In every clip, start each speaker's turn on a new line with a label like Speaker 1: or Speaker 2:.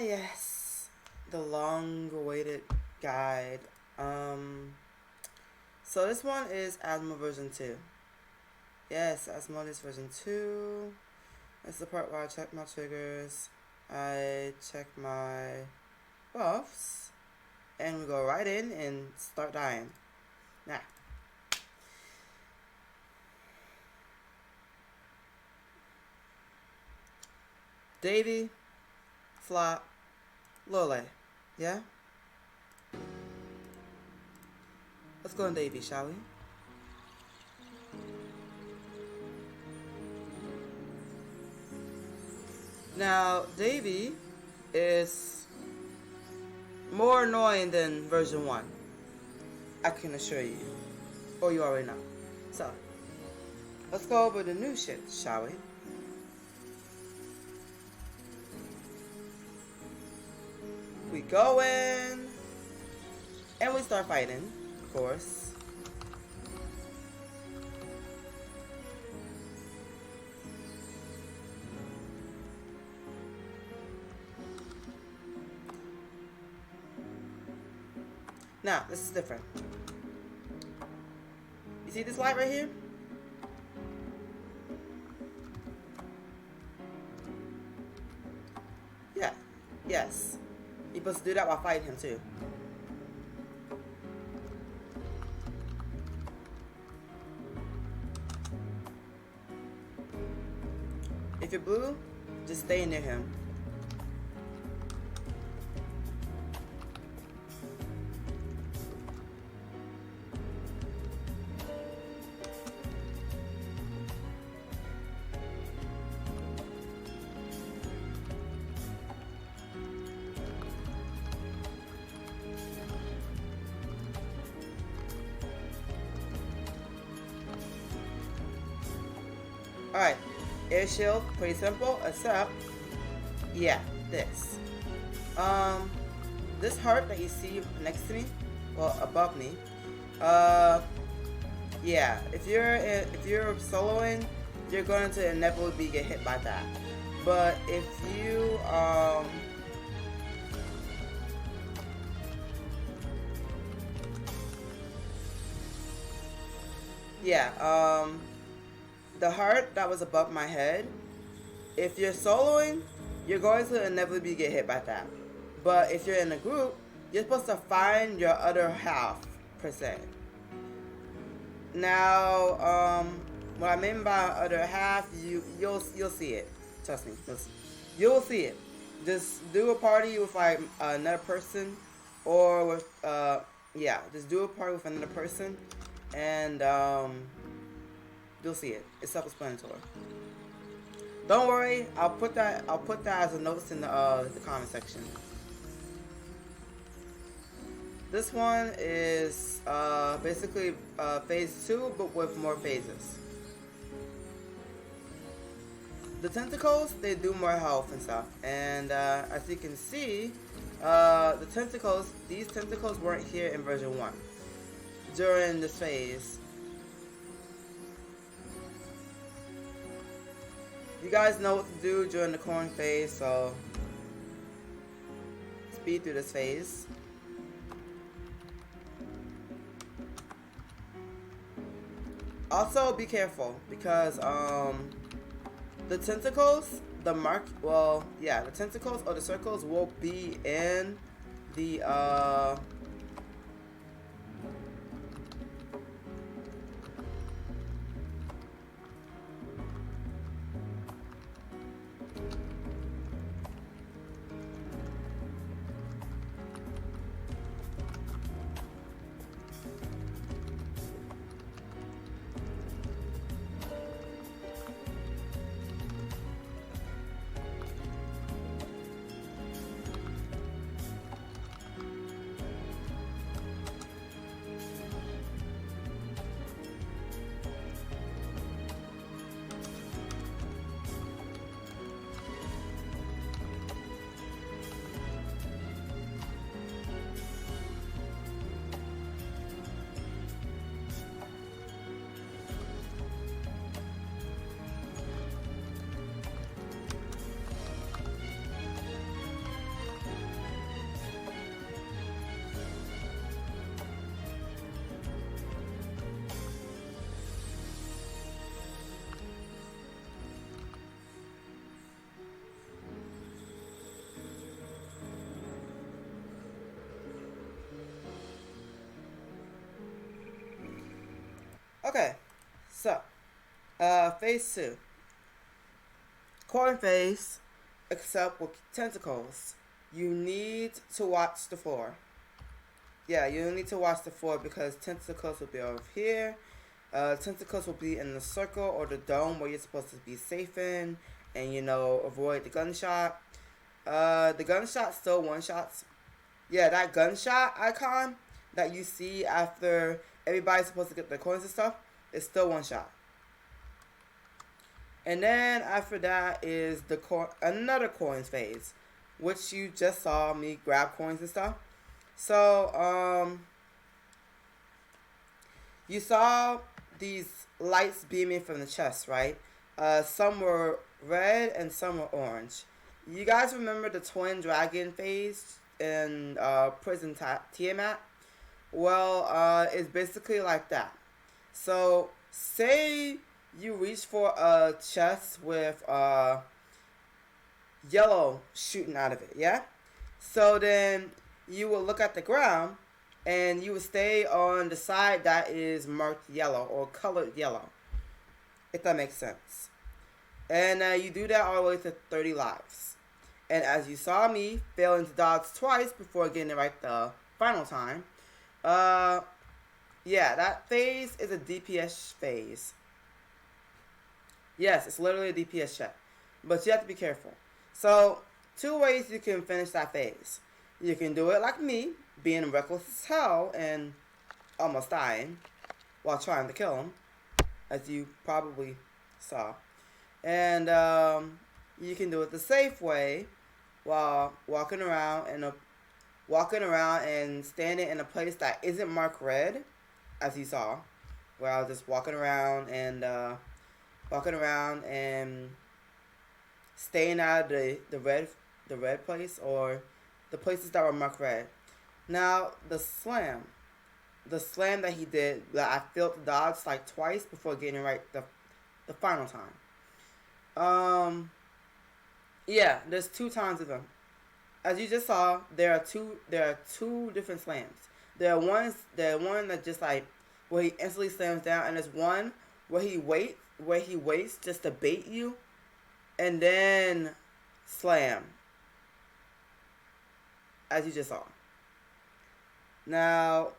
Speaker 1: Yes, the long-awaited guide. So this one is Asmo version 2. Yes, Asmodeus version 2. It's the part where I check my triggers, I check my buffs, and we go right in and start dying. Now, Davy, Flop, Lole. Yeah? Let's go on Davy, shall we? Now, Davy is more annoying than version 1. I can assure you. Or you already know. So, let's go over the new shit, shall we? We go in, and we start fighting, of course. Now, this is different. You see this light right here? Yeah. Yes. You're supposed to do that while fighting him too. If you're blue, just stay near him. Alright, air shield, pretty simple, except, yeah, this. This heart that you see next to me, well, above me, yeah, if you're soloing, you're going to inevitably get hit by that. But if you, yeah, the heart that was above my head, if you're soloing, you're going to inevitably get hit by that. But if you're in a group, you're supposed to find your other half, per se. Now, what I mean by other half, you'll see it. Trust me, you'll see it. Just do a party with like another person, or with yeah, just do a party with another person, and you'll see it. It's self-explanatory. Don't worry, I'll put that as a notes in the comment section. This one is basically phase 2, but with more phases. The tentacles, they do more health and stuff, and as you can see, these tentacles weren't here in version 1 during this phase. You guys know what to do during the corn phase, so speed through this phase. Also, be careful because the tentacles, the tentacles or the circles will be in the Okay, so phase 2. Coin phase, except with tentacles. You need to watch the floor. Yeah, you need to watch the floor because tentacles will be over here. Tentacles will be in the circle or the dome where you're supposed to be safe in, and avoid the gunshot. The gunshot still one shots. Yeah, that gunshot icon that you see after everybody's supposed to get their coins and stuff is still one shot. And then after that is another coins phase, which you just saw me grab coins and stuff. So you saw these lights beaming from the chest, right? Some were red and some were orange. You guys remember the twin dragon phase in Prison Tiamat? Well, it's basically like that. So say you reach for a chest with yellow shooting out of it, yeah? So then you will look at the ground and you will stay on the side that is marked yellow or colored yellow, if that makes sense. And you do that all the way to 30 lives. And as you saw me failing to dodge twice before getting it right the final time, yeah, that phase is a DPS phase. Yes, it's literally a DPS check. But you have to be careful. So, 2 ways you can finish that phase. You can do it like me, being reckless as hell and almost dying while trying to kill him, as you probably saw. And you can do it the safe way while walking around and standing in a place that isn't marked red, as you saw, where I was just walking around and staying out of the red place or the places that were marked red. Now the slam that he did, that I failed to dodge like twice before getting it right the final time. Yeah, there's 2 times of them. As you just saw, there are two different slams. There's one that just like where he instantly slams down, and there's one where he waits just to bait you, and then slam. As you just saw. Now,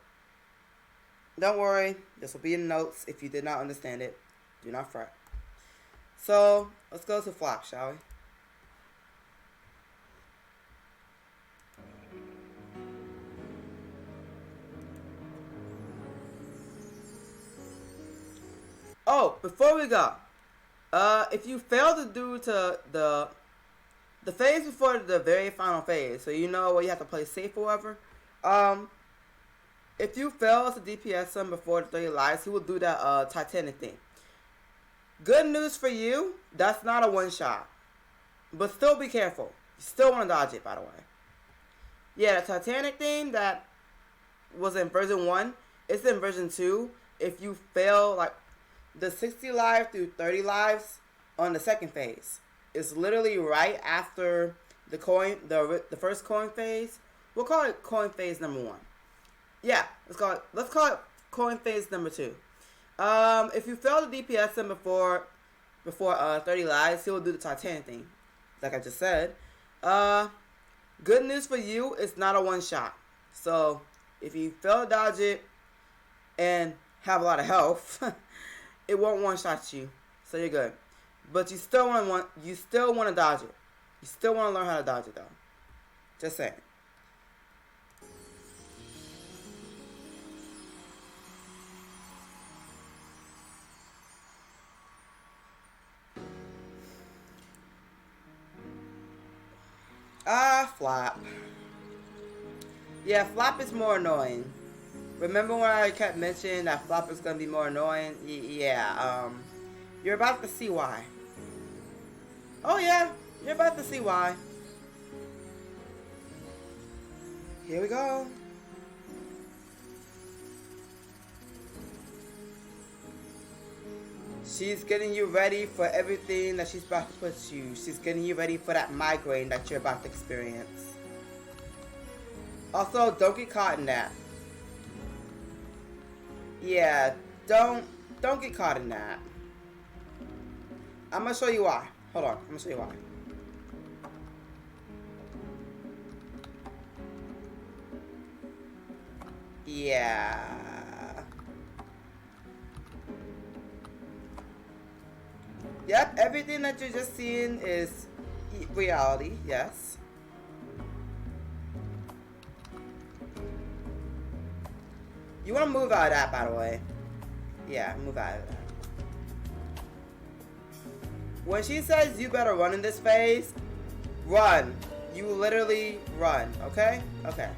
Speaker 1: don't worry, this will be in the notes. If you did not understand it, do not fret. So let's go to flop, shall we? Oh, before we go, if you fail to do to the phase before the very final phase, so you know where you have to play safe or whatever, if you fail to DPS him before the 30 lives, he will do that Titanic thing. Good news for you, that's not a one shot, but still be careful. You still want to dodge it, by the way. Yeah, the Titanic thing that was in version 1, it's in version 2. If you fail like the 60 lives through 30 lives on the second phase, it's literally right after the first coin phase. We'll call it coin phase number 1. Yeah, let's call it coin phase number 2. If you fail to DPS him before 30 lives, he will do the Titanic thing, like I just said. Good news for you, it's not a one shot. So if you fail to dodge it and have a lot of health, it won't one shot you. So you're good. But you still want to dodge it. You still want to learn how to dodge it though. Just saying. Flop. Yeah, flop is more annoying. Remember when I kept mentioning that flop is gonna be more annoying? Yeah, you're about to see why. Oh yeah, you're about to see why. Here we go. She's getting you ready for everything that she's about to put you. She's getting you ready for that migraine that you're about to experience. Also, don't get caught in that. Yeah, don't don't get caught in that. I'm gonna show you why. Hold on, I'm gonna show you why. Yeah. Yep, everything that you're just seeing is reality, yes. You want to move out of that, by the way. Yeah, move out of that. When she says you better run in this phase, run. You literally run, okay? Okay.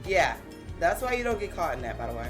Speaker 1: Yeah, that's why you don't get caught in that, by the way.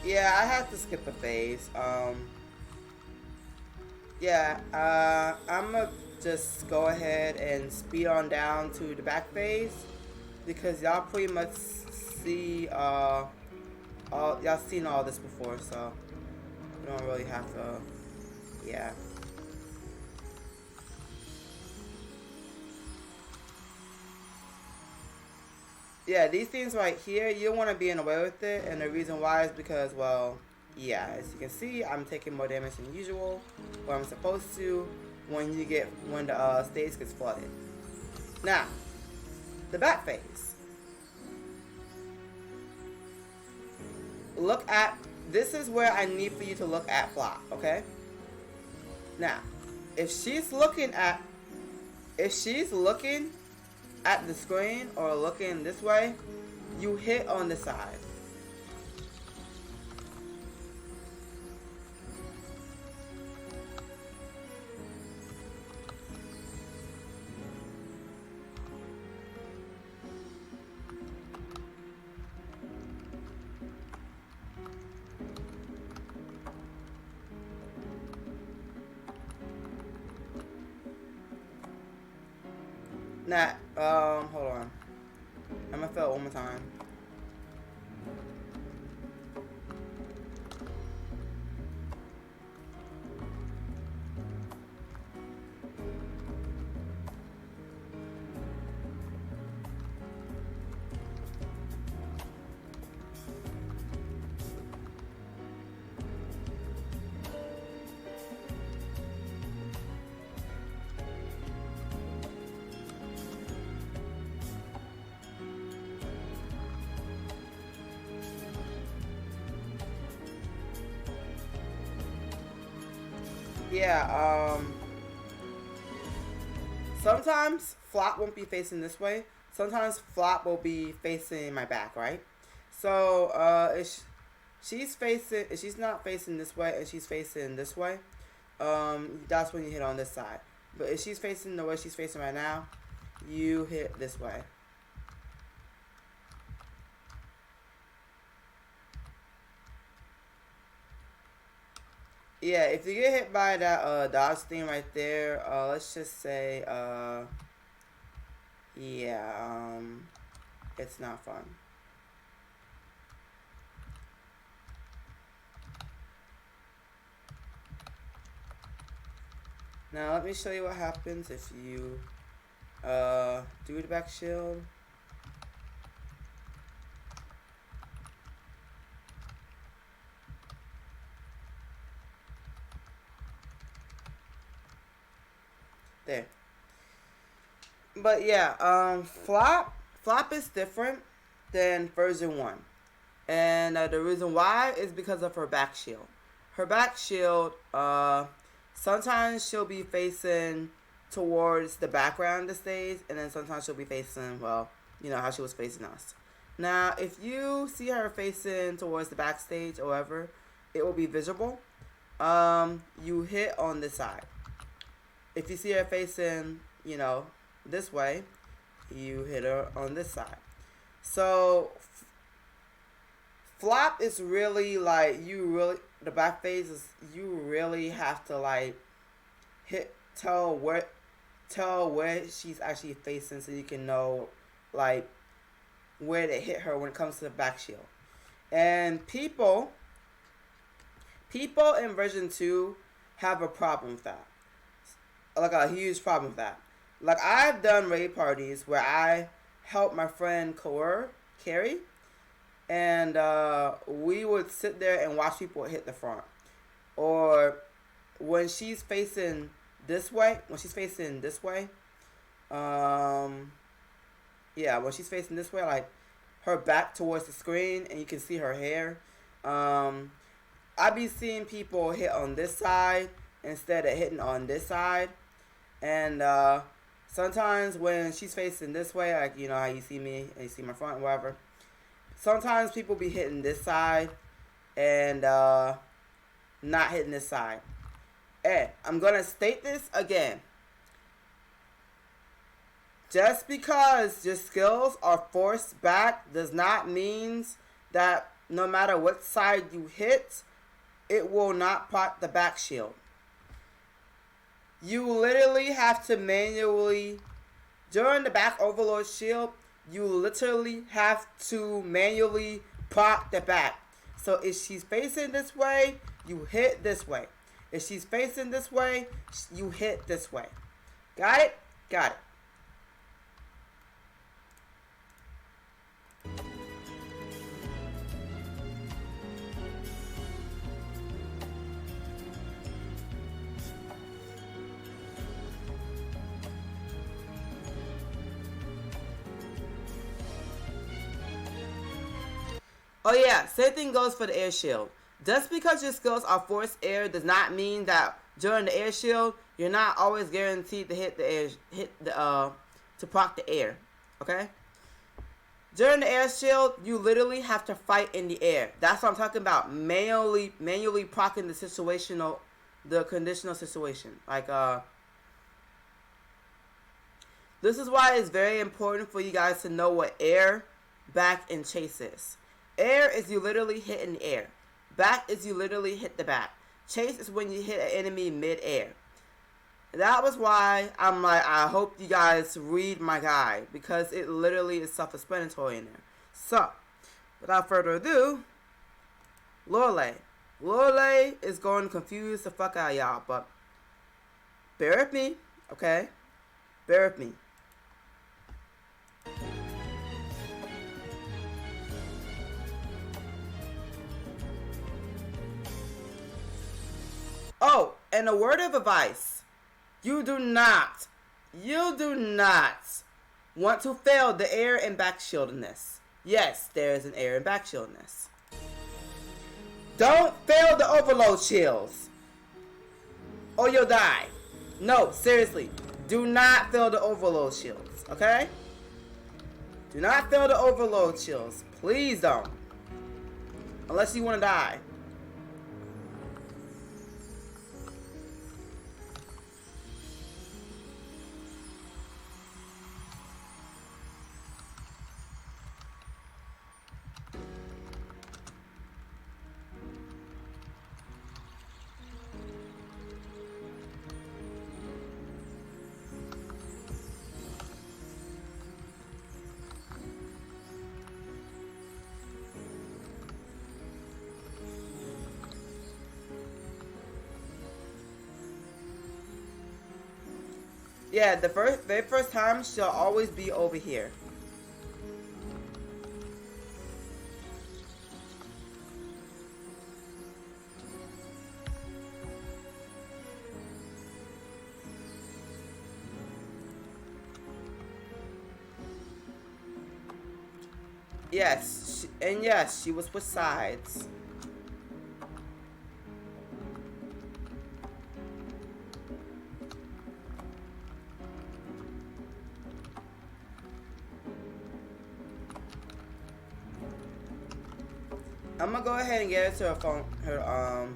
Speaker 1: Yeah, I have to skip a phase. Yeah, I'm gonna just go ahead and speed on down to the back phase because y'all pretty much see, y'all seen all this before, so you don't really have to, yeah. Yeah, these things right here, you don't want to be in the way with it, and the reason why is because, well, yeah, as you can see, I'm taking more damage than usual, or I'm supposed to, when the stage gets flooded. Now, the back phase. Look at, this is where I need for you to look at Flop, okay? Now, if she's looking at the screen or looking this way, you hit on the side. Now, hold on. I'm gonna fill it one more time. Yeah, sometimes Flop won't be facing this way. Sometimes Flop will be facing my back, right? So, if she's not facing this way and she's facing this way, that's when you hit on this side. But if she's facing the way she's facing right now, you hit this way. Yeah, if you get hit by that dodge thing right there, let's just say yeah, it's not fun. Now let me show you what happens if you do the back shield. There. But yeah, Flop is different than version 1. And the reason why is because of her back shield. Her back shield, sometimes she'll be facing towards the background of the stage, and then sometimes she'll be facing, well, you know, how she was facing us. Now, if you see her facing towards the backstage or whatever, it will be visible. You hit on this side. If you see her facing, you know, this way, you hit her on this side. So flop is really like the back phase is you really have to like tell where she's actually facing so you can know like where to hit her when it comes to the back shield. And people in version 2 have a problem with that. Like a huge problem with that. Like I've done raid parties where I help my friend carry, and we would sit there and watch people hit the front. Or when she's facing this way, when she's facing this way, like her back towards the screen and you can see her hair. I be seeing people hit on this side instead of hitting on this side. And sometimes when she's facing this way, like you know how you see me and you see my front, whatever. Sometimes people be hitting this side and not hitting this side. And I'm gonna state this again. Just because your skills are forced back does not mean that no matter what side you hit, it will not pop the back shield. You literally have to manually, during the back overload shield, you literally have to manually pop the back. So if she's facing this way, you hit this way. If she's facing this way, you hit this way. Got it? Got it. Oh yeah, same thing goes for the air shield. Just because your skills are forced air does not mean that during the air shield you're not always guaranteed to hit the air, to proc the air. Okay. During the air shield, you literally have to fight in the air. That's what I'm talking about. Manually procking the conditional situation. Like this is why it's very important for you guys to know what air, back, and chase is. Air is you literally hit in the air. Back is you literally hit the back. Chase is when you hit an enemy mid-air. That was why I'm like, I hope you guys read my guide, because it literally is self-explanatory in there. So, without further ado, Lorelei. Lorelei is going to confuse the fuck out of y'all, but bear with me, okay? Bear with me. Oh, and a word of advice. You do not want to fail the air and back shield in this. Yes, there is an air and back shield in this. Don't fail the overload shields, or you'll die. No, seriously. Do not fail the overload shields, okay? Do not fail the overload shields. Please don't. Unless you want to die. Yeah, the very first time she'll always be over here. Yes, she was with sides. I'm gonna go ahead and get her to her phone, her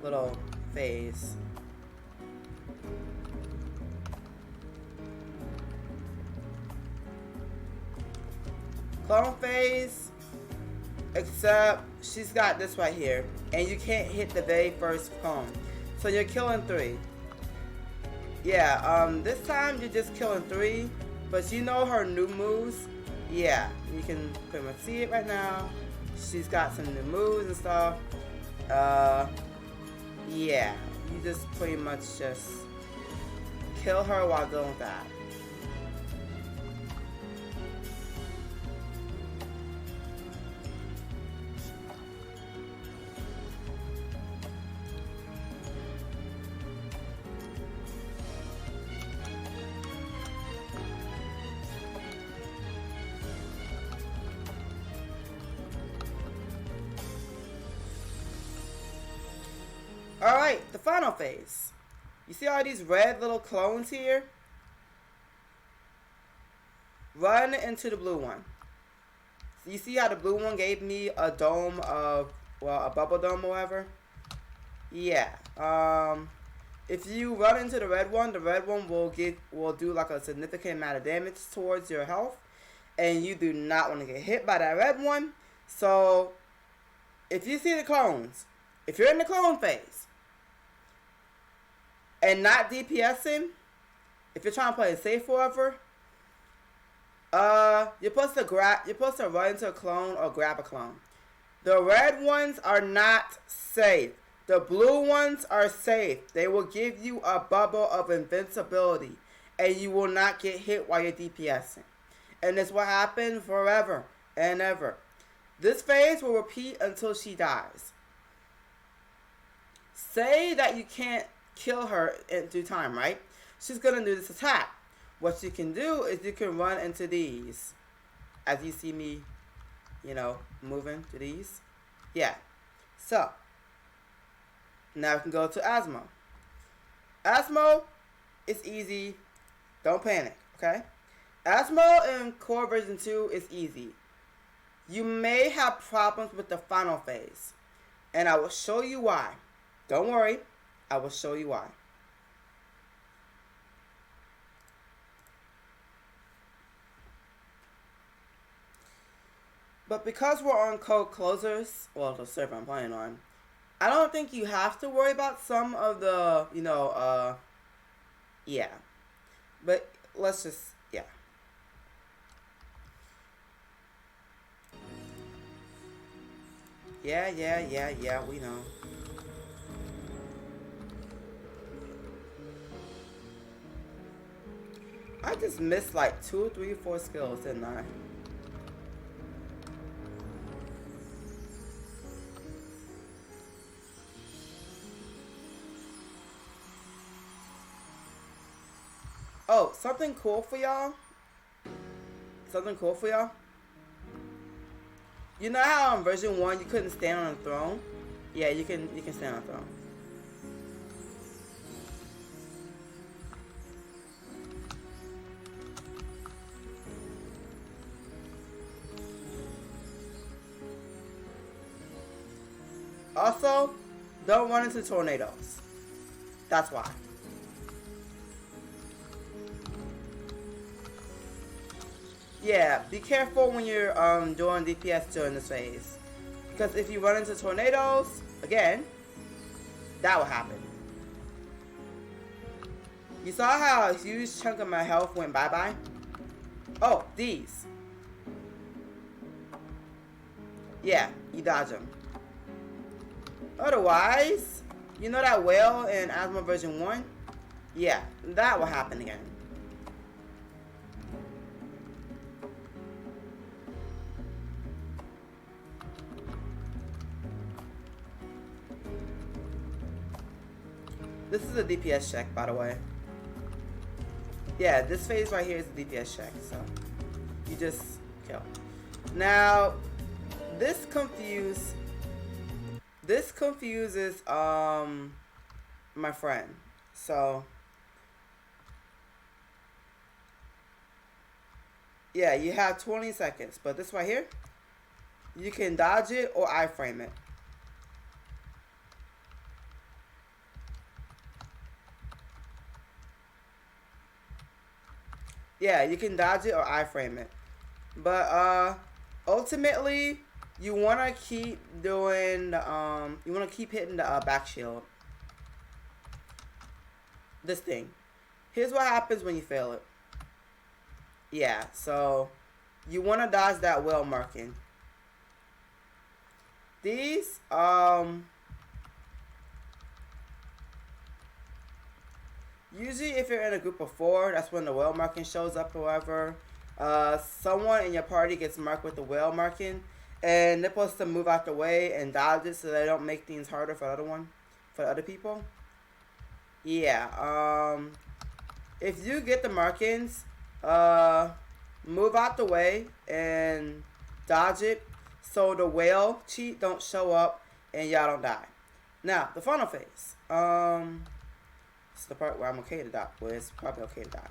Speaker 1: little phase. Clone phase, except she's got this right here, and you can't hit the very first clone. So you're killing 3. Yeah, this time you're just killing 3, but you know her new moves. Yeah, you can pretty much see it right now. She's got some new moves and stuff. Yeah, you just pretty much just kill her while doing that. Alright, the final phase. You see all these red little clones here? Run into the blue one. So you see how the blue one gave me a dome of, well, a bubble dome or whatever? Yeah. If you run into the red one will do like a significant amount of damage towards your health. And you do not want to get hit by that red one. So, if you see the clones, if you're in the clone phase, and not DPSing, if you're trying to play it safe forever, you're supposed to run into a clone or grab a clone. The red ones are not safe. The blue ones are safe. They will give you a bubble of invincibility, and you will not get hit while you're DPSing. And this will happen forever and ever. This phase will repeat until she dies. Say that you can't kill her in due time, right? She's gonna do this attack. What you can do is you can run into these, as you see me, moving to these. Yeah. So now we can go to Asmo. Asmo is easy. Don't panic, okay? Asmo in core version 2 is easy. You may have problems with the final phase, and I will show you why. Don't worry, I will show you why. But because we're on code closers, well, the server I'm playing on, I don't think you have to worry about some of the, yeah. But let's just, yeah. Yeah, we know. I just missed like 2, 3, 4 skills, didn't I? Oh, something cool for y'all? You know how in version 1 you couldn't stand on a throne? Yeah, you can stand on a throne. Also, don't run into tornadoes. That's why. Yeah, be careful when you're doing DPS during this phase. Because if you run into tornadoes, again, that will happen. You saw how a huge chunk of my health went bye-bye? Oh, these. Yeah, you dodge them. Otherwise, you know that whale in Asmo version 1? Yeah, that will happen again. This is a DPS check, by the way. Yeah, this phase right here is a DPS check, so you just kill. Now, this confuses my friend. So yeah, you have 20 seconds, but this right here, you can dodge it or iframe it. Yeah, you can dodge it or iframe it. But ultimately, you want to keep doing, you want to keep hitting the back shield. This thing. Here's what happens when you fail it. Yeah, so you want to dodge that whale marking. These, usually if you're in a group of 4, that's when the whale marking shows up, however. Someone in your party gets marked with the whale marking, and they're supposed to move out the way and dodge it so they don't make things harder for the other people. Yeah, if you get the markings, move out the way and dodge it so the whale cheat don't show up and y'all don't die. Now, the final phase. This is the part where I'm okay to die. Well, it's probably okay to die.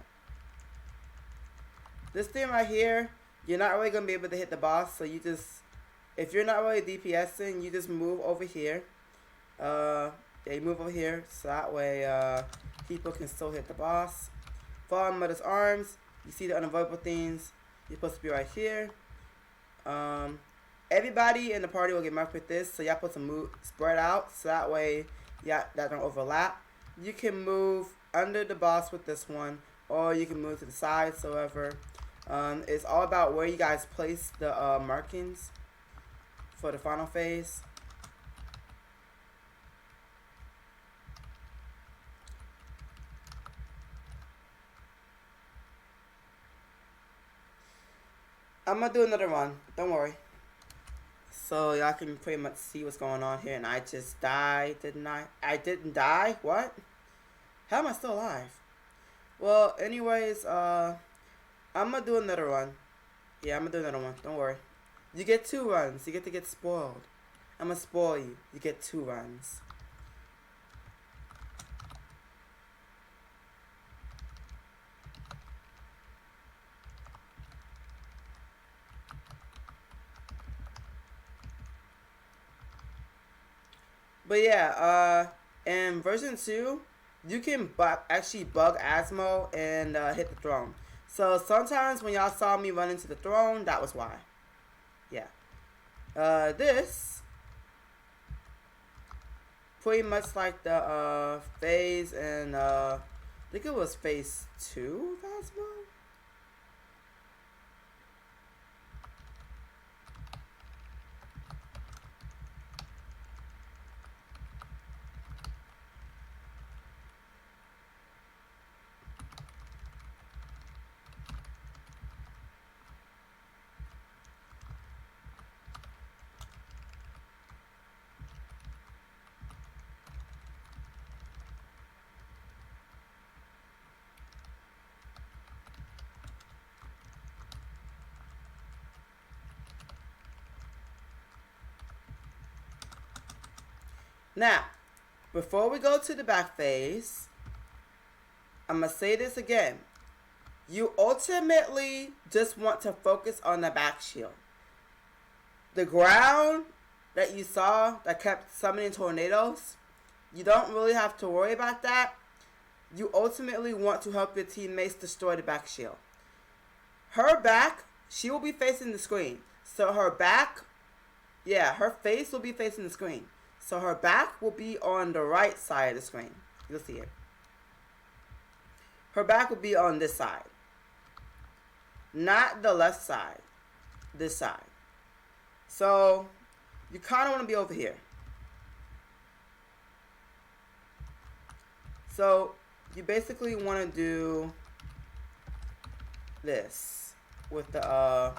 Speaker 1: This thing right here, you're not really going to be able to hit the boss, so you just, if you're not really DPSing, you just move over here. Yeah, you move over here, so that way, people can still hit the boss. Follow Mother's arms. You see the unavoidable things. You're supposed to be right here. Everybody in the party will get marked with this, so y'all supposed to move, spread out, so that way, yeah, that don't overlap. You can move under the boss with this one, or you can move to the side, so ever. It's all about where you guys place the markings for the final phase. I'm gonna do another one, don't worry. So y'all can pretty much see what's going on here, and I just died, didn't I? I didn't die? What? How am I still alive? Well, anyways, I'm gonna do another one. Yeah, I'm gonna do another one, don't worry. You get 2 runs, you get to get spoiled. I'm gonna spoil you. You get 2 runs. But yeah, in version 2, you can actually bug Asmo and hit the throne. So sometimes when y'all saw me run into the throne, that was why. Yeah. This, pretty much like the phase in, I think it was phase 2 of Asmo? Now, before we go to the back phase, I'm going to say this again. You ultimately just want to focus on the back shield. The ground that you saw that kept summoning tornadoes, you don't really have to worry about that. You ultimately want to help your teammates destroy the back shield. Her back, she will be facing the screen. So her back, yeah, her face will be facing the screen. So her back will be on the right side of the screen. You'll see it. Her back will be on this side. Not the left side. This side. So you kind of want to be over here. So you basically want to do this with the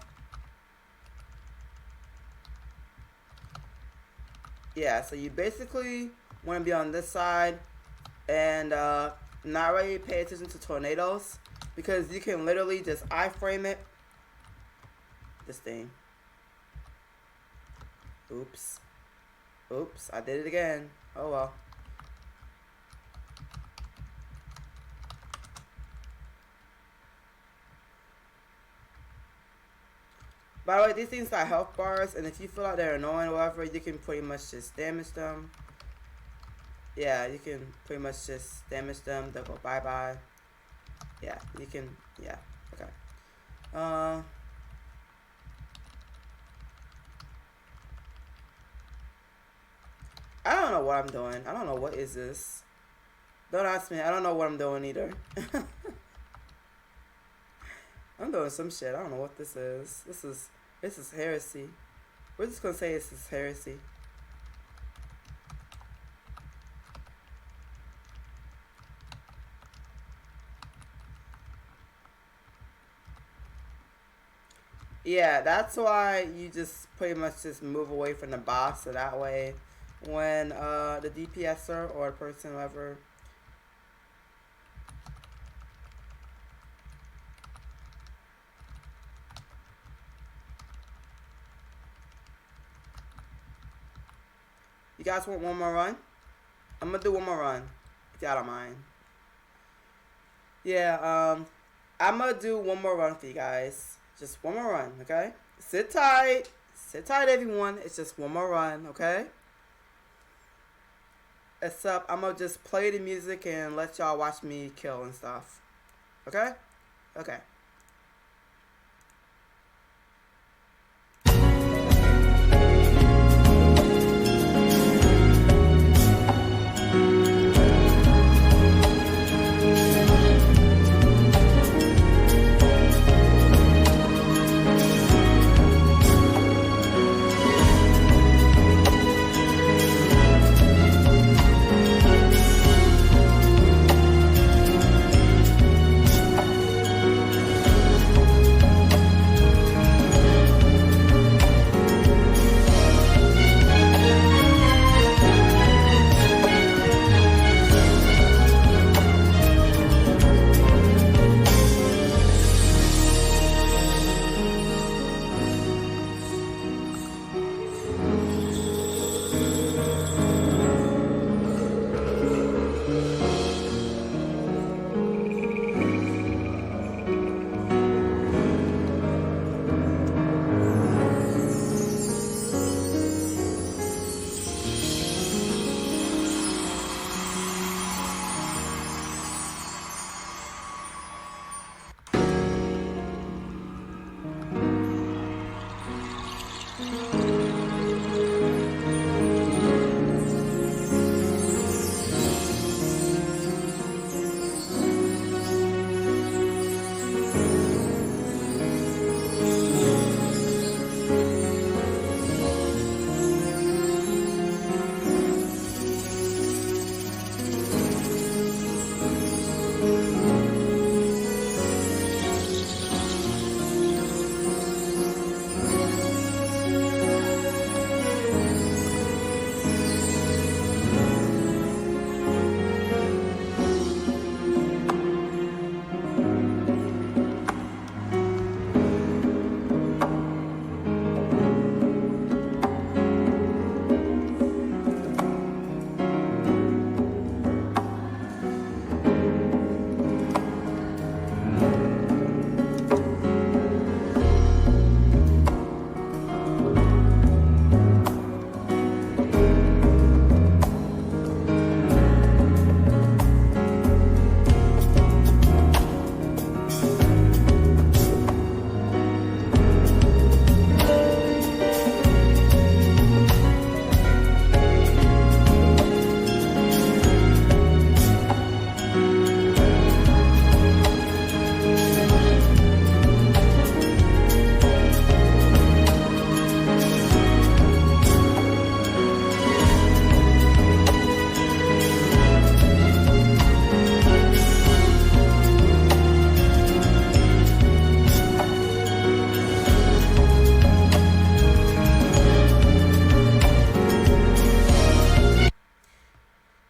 Speaker 1: yeah, so you basically want to be on this side and not really pay attention to tornadoes, because you can literally just iframe it. This thing. Oops. Oops, I did it again. Oh well. By the way, these things are health bars, and if you feel like they're annoying or whatever, you can pretty much just damage them. Yeah, you can pretty much just damage them. They'll go bye-bye. Yeah, you can, yeah, okay. I don't know what I'm doing. I don't know what is this. Don't ask me. I don't know what I'm doing either. I'm doing some shit. I don't know what this is. This is heresy. We're just gonna say this is heresy. Yeah, that's why you just pretty much just move away from the boss, so that way when the DPSer or the person whoever. You guys want one more run? I'm gonna do one more run, if y'all don't mind. Yeah, I'm gonna do one more run for you guys. Just one more run, okay? Sit tight. Sit tight, everyone. It's just one more run, okay? Except I'm gonna just play the music and let y'all watch me kill and stuff. Okay? Okay.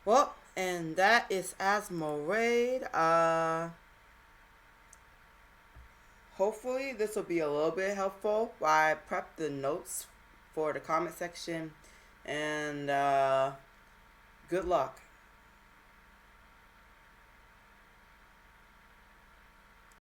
Speaker 1: Well, and that is Asmodeus. Hopefully this will be a little bit helpful while I prep the notes for the comment section. And good luck.